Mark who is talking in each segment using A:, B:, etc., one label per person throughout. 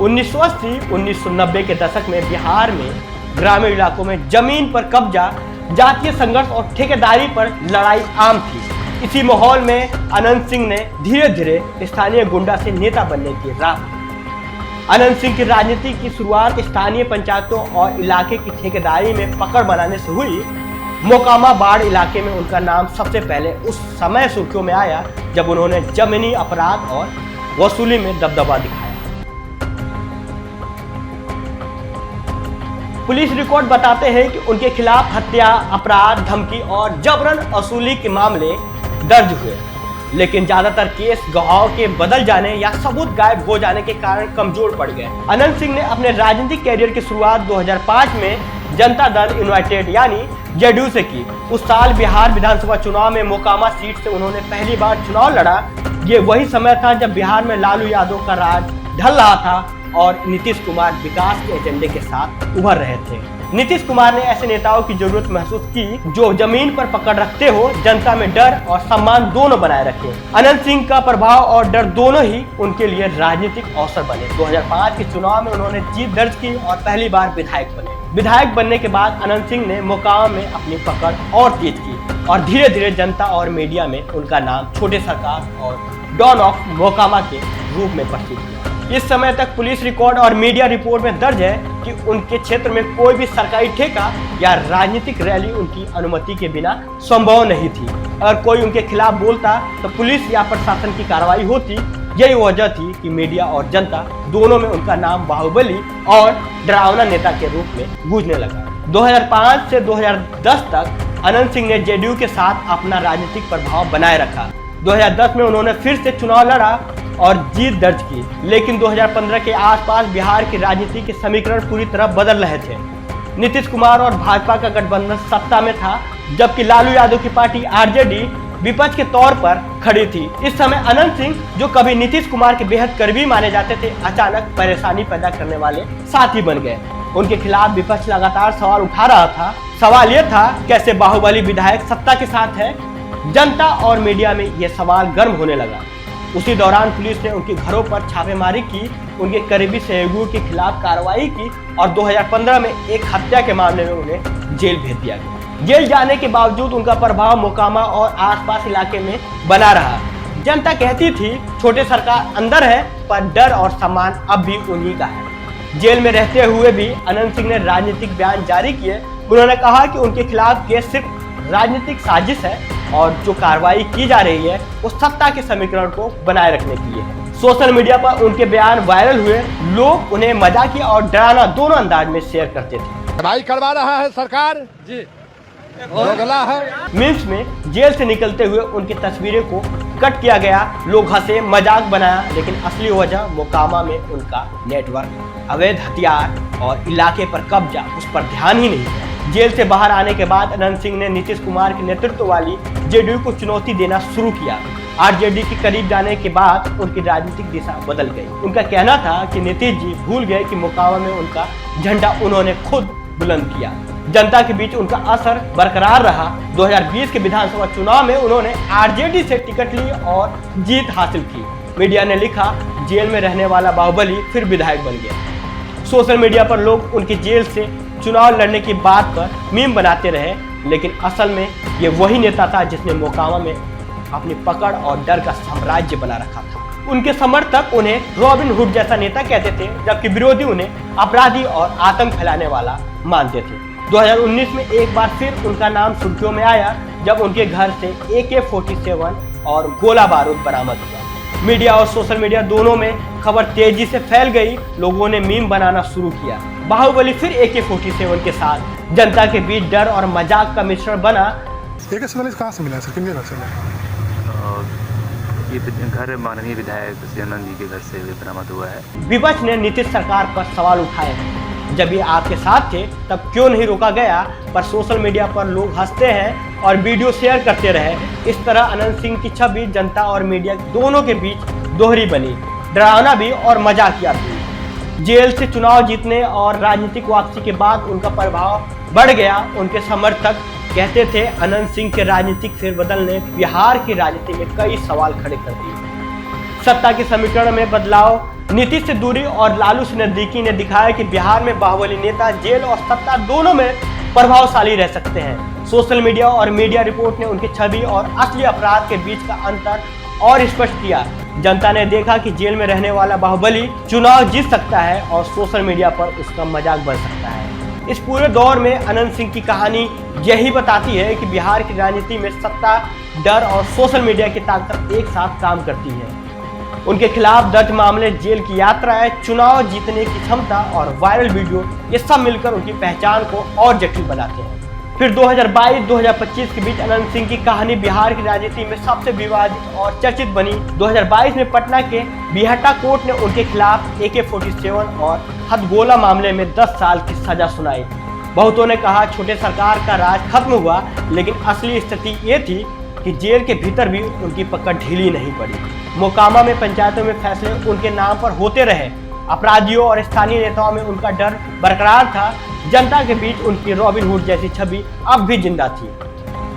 A: 1980-1990 के दशक में बिहार में ग्रामीण इलाकों में जमीन पर कब्जा, जातीय संघर्ष और ठेकेदारी पर लड़ाई आम थी। इसी माहौल में अनंत सिंह ने धीरे धीरे स्थानीय गुंडा से नेता बनने की राह। अनंत सिंह की राजनीति की शुरुआत स्थानीय पंचायतों और इलाके की ठेकेदारी में पकड़ बनाने से हुई। मोकामा बाढ़ इलाके में उनका नाम सबसे पहले उस समय सुर्खियों में आया जब उन्होंने जमीनी अपराध और वसूली में दबदबा दिखाया। पुलिस रिकॉर्ड बताते हैं कि उनके खिलाफ हत्या, अपराध, धमकी और जबरन वसूली के मामले दर्ज हुए, लेकिन ज्यादातर केस गवाहों के बदल जाने या सबूत गायब हो जाने के कारण कमजोर पड़ गए। अनंत सिंह ने अपने राजनीतिक कैरियर की शुरुआत 2005 में जनता दल यूनाइटेड यानी जेडीयू से की। उस साल बिहार विधानसभा चुनाव में मोकामा सीट से उन्होंने पहली बार चुनाव लड़ा। ये वही समय था जब बिहार में लालू यादव का राज ढल रहा था और नीतीश कुमार विकास के एजेंडे के साथ उभर रहे थे। नीतीश कुमार ने ऐसे नेताओं की जरूरत महसूस की जो जमीन पर पकड़ रखते हो, जनता में डर और सम्मान दोनों बनाए रखे। अनंत सिंह का प्रभाव और डर दोनों ही उनके लिए राजनीतिक अवसर बने। 2005 के चुनाव में उन्होंने जीत दर्ज की और पहली बार विधायक बने। विधायक बनने के बाद अनंत सिंह ने मोकामा में अपनी पकड़ और तेज की और धीरे धीरे जनता और मीडिया में उनका नाम छोटे सरकार और डॉन ऑफ मोकामा के रूप में प्रसिद्ध हुआ। इस समय तक पुलिस रिकॉर्ड और मीडिया रिपोर्ट में दर्ज है कि उनके क्षेत्र में कोई भी सरकारी ठेका या राजनीतिक रैली उनकी अनुमति के बिना संभव नहीं थी। अगर कोई उनके खिलाफ बोलता तो पुलिस या प्रशासन की कार्रवाई होती। यही वजह थी कि मीडिया और जनता दोनों में उनका नाम बाहुबली और डरावना नेता के रूप में गूंजने लगा। 2005 से 2010 तक अनंत सिंह ने जेडीयू के साथ अपना राजनीतिक प्रभाव बनाए रखा। 2010 में उन्होंने फिर से चुनाव लड़ा और जीत दर्ज की, लेकिन 2015 के आसपास बिहार की राजनीति के समीकरण पूरी तरह बदल रहे थे। नीतीश कुमार और भाजपा का गठबंधन सत्ता में था, जबकि लालू यादव की पार्टी आरजेडी विपक्ष के तौर पर खड़ी थी। इस समय अनंत सिंह, जो कभी नीतीश कुमार के बेहद करीबी माने जाते थे, अचानक परेशानी पैदा करने वाले साथी बन गए। उनके खिलाफ विपक्ष लगातार सवाल उठा रहा था। सवाल यह था, कैसे बाहुबली विधायक सत्ता के साथ है? जनता और मीडिया में यह सवाल गर्म होने लगा। उसी दौरान पुलिस ने उनके घरों पर छापेमारी की, उनके करीबी सहयोगियों के खिलाफ कार्रवाई की और 2015 में एक हत्या के मामले में उन्हें जेल भेज दिया गया। जेल जाने के बावजूद उनका प्रभाव मोकामा और आसपास इलाके में बना रहा। जनता कहती थी छोटे सरकार अंदर है, पर डर और सम्मान अब भी उन्हीं का है। जेल में रहते हुए भी अनंत सिंह ने राजनीतिक बयान जारी किए। उन्होंने कहा कि उनके खिलाफ केस सिर्फ राजनीतिक साजिश है और जो कार्रवाई की जा रही है वो सत्ता के समीकरण को बनाए रखने के लिए है। सोशल मीडिया पर उनके बयान वायरल हुए। लोग उन्हें मजाकिया और डरावना दोनों अंदाज में शेयर करते थे।
B: लड़ाई करवा रहा है सरकार जी, दोगला है।
A: मीम्स में जेल से निकलते हुए उनकी तस्वीरें को कट किया गया। लोग हंसे, मजाक बनाया, लेकिन असली वजह मोकामा में उनका नेटवर्क, अवैध हथियार और इलाके पर कब्जा, उस पर ध्यान ही नहीं था। जेल से बाहर आने के बाद अनंत सिंह ने नीतीश कुमार के नेतृत्व वाली जेडीयू को चुनौती देना शुरू किया। आरजेडी के करीब जाने के बाद उनकी राजनीतिक दिशा बदल गई। उनका कहना था कि नीतीश जी भूल गए कि मोकामा में उनका झंडा उन्होंने खुद बुलंद किया। जनता के बीच उनका असर बरकरार रहा। 2020 के विधानसभा चुनाव में उन्होंने आरजेडी से टिकट ली और जीत हासिल की। मीडिया ने लिखा, जेल में रहने वाला बाहुबली फिर विधायक बन गया। सोशल मीडिया पर लोग उनकी जेल से चुनाव लड़ने की बात पर मीम बनाते रहे, लेकिन असल में ये वही नेता था जिसने मोकामा में अपनी पकड़ और डर का साम्राज्य बना रखा था। उनके समर्थक उन्हें रॉबिन हुड जैसा नेता कहते थे, जबकि विरोधी उन्हें अपराधी और आतंक फैलाने वाला मानते थे। 2019 में एक बार फिर उनका नाम सुर्खियों में आया जब उनके घर से AK-47 और गोला बारूद बरामद हुआ। मीडिया और सोशल मीडिया दोनों में खबर तेजी से फैल गई। लोगों ने मीम बनाना शुरू किया। बाहुबली फिर AK-47 के साथ जनता के बीच डर और मजाक का मिश्रण बना।
C: AK-47 कहाँ से मिला सर? कितने घर से?
D: ये घर माननीय विधायक आनंद जी के घर से बरामद हुआ है।
A: विपक्ष ने नीतीश सरकार पर सवाल उठाए, जब ये आपके साथ थे तब क्यों नहीं रोका गया? पर सोशल मीडिया पर लोग हंसते हैं और वीडियो शेयर करते रहे। इस तरह अनंत सिंह की छवि जनता और मीडिया दोनों के बीच दोहरी बनी, डरावना भी और मजाकिया भी। जेल से चुनाव जीतने और राजनीतिक वापसी के बाद उनका प्रभाव बढ़ गया। उनके समर्थक कहते थे अनंत सिंह के राजनीतिक फेरबदल ने बिहार की राजनीति में कई सवाल खड़े कर दिए। सत्ता के समीकरण में बदलाव नीतीश से दूरी और लालू से नजदीकी ने दिखाया कि बिहार में बाहुबली नेता जेल और सत्ता दोनों में प्रभावशाली रह सकते हैं। सोशल मीडिया और मीडिया रिपोर्ट ने उनकी छवि और असली अपराध के बीच का अंतर और स्पष्ट किया। जनता ने देखा कि जेल में रहने वाला बाहुबली चुनाव जीत सकता है और सोशल मीडिया पर उसका मजाक बन सकता है। इस पूरे दौर में अनंत सिंह की कहानी यही बताती है कि बिहार की राजनीति में सत्ता, डर और सोशल मीडिया की ताकत एक साथ काम करती है। उनके खिलाफ दर्ज मामले, जेल की यात्राएं, चुनाव जीतने की क्षमता और वायरल वीडियो, ये सब मिलकर उनकी पहचान को और जटिल बनाते हैं। फिर 2022-2025 के बीच अनंत सिंह की कहानी बिहार की राजनीति में सबसे विवादित और चर्चित बनी। 2022 में पटना के बिहटा कोर्ट ने उनके खिलाफ AK-47 और हथगोला मामले में 10 साल की सजा सुनाई। बहुतों ने कहा छोटे सरकार का राज खत्म हुआ, लेकिन असली स्थिति ये थी कि जेल के भीतर भी उनकी पकड़ ढीली नहीं पड़ी। मोकामा में पंचायतों में फैसले उनके नाम पर होते रहे। अपराधियों और स्थानीय नेताओं में उनका डर बरकरार था। जनता के बीच उनकी रॉबिन हुड जैसी छवि अब भी जिंदा थी।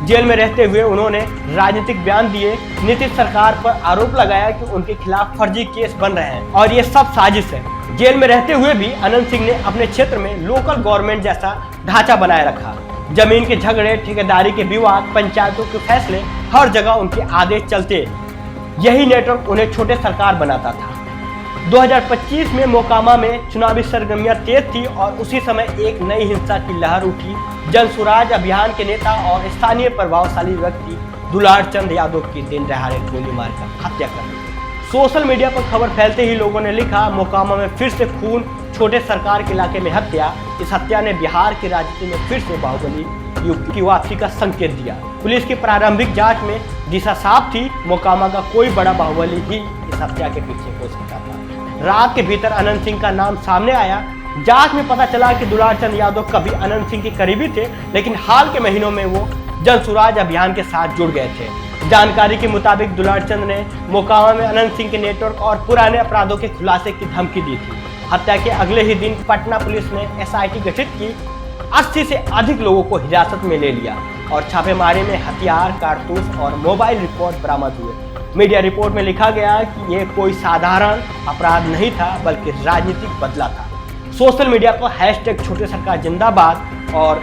A: जेल में रहते हुए उन्होंने राजनीतिक बयान दिए, नीतीश सरकार पर आरोप लगाया कि उनके खिलाफ फर्जी केस बन रहे हैं और ये सब साजिश है। जेल में रहते हुए भी अनंत सिंह ने अपने क्षेत्र में लोकल गवर्नमेंट जैसा ढांचा बनाए रखा। जमीन के झगड़े, ठेकेदारी के विवाद, पंचायतों के फैसले, हर जगह उनके आदेश चलते। यही नेटवर्क उन्हें छोटे सरकार बनाता था। 2025 में मोकामा में चुनावी सरगर्मियां तेज थी और उसी समय एक नई हिंसा की लहर उठी। जन स्वराज अभियान के नेता और स्थानीय प्रभावशाली व्यक्ति दुलार चंद यादव की दिन दहाड़े गोली मारकर हत्या कर दी। सोशल मीडिया पर खबर फैलते ही लोगों ने लिखा, मोकामा में फिर से खून, छोटे सरकार के इलाके में हत्या। इस हत्या ने बिहार की राजनीति में फिर से बाहुबली युग की वापसी का संकेत दिया। पुलिस की प्रारंभिक जांच में दिशा साफ थी, मोकामा का कोई बड़ा बाहुबली ही इस हत्या के पीछे हो सकता था। रात के भीतर अनंत सिंह का नाम सामने आया। जांच में पता चला कि दुलार चंद यादव कभी अनंत सिंह के करीबी थे, लेकिन हाल के महीनों में वो जन स्वराज अभियान के साथ जुड़ गए थे। जानकारी के मुताबिक दुलार चंद ने मोकामा में अनंत सिंह के नेटवर्क और पुराने अपराधों के खुलासे की धमकी दी थी। हत्या के अगले ही दिन पटना पुलिस ने SIT गठित की। 80 से अधिक लोगों को हिरासत में ले लिया और छापेमारी में हथियार, कारतूस और मोबाइल रिकॉर्ड बरामद हुए। मीडिया रिपोर्ट में लिखा गया कि यह कोई साधारण अपराध नहीं था, बल्कि राजनीतिक बदला था। सोशल मीडिया पर #छोटे सरकार जिंदाबाद और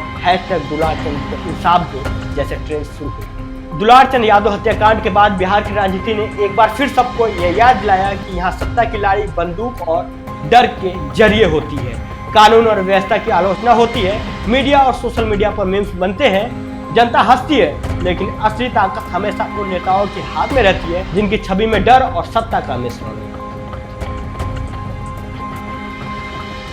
A: #दुलार चंद इंसाफ दो जैसे ट्रेंड शुरू हुए। दुलार चंद यादव हत्याकांड के बाद बिहार की राजनीति ने एक बार फिर सबको यह याद दिलाया कि यहाँ सत्ता की लड़ाई बंदूक और डर के जरिए होती है। कानून और व्यवस्था की आलोचना होती है। मीडिया और सोशल मीडिया पर मीम्स बनते हैं। जनता हंसती है, लेकिन असली ताकत हमेशा उन नेताओं के हाथ में रहती है जिनकी छवि में डर और सत्ता का मिश्रण है।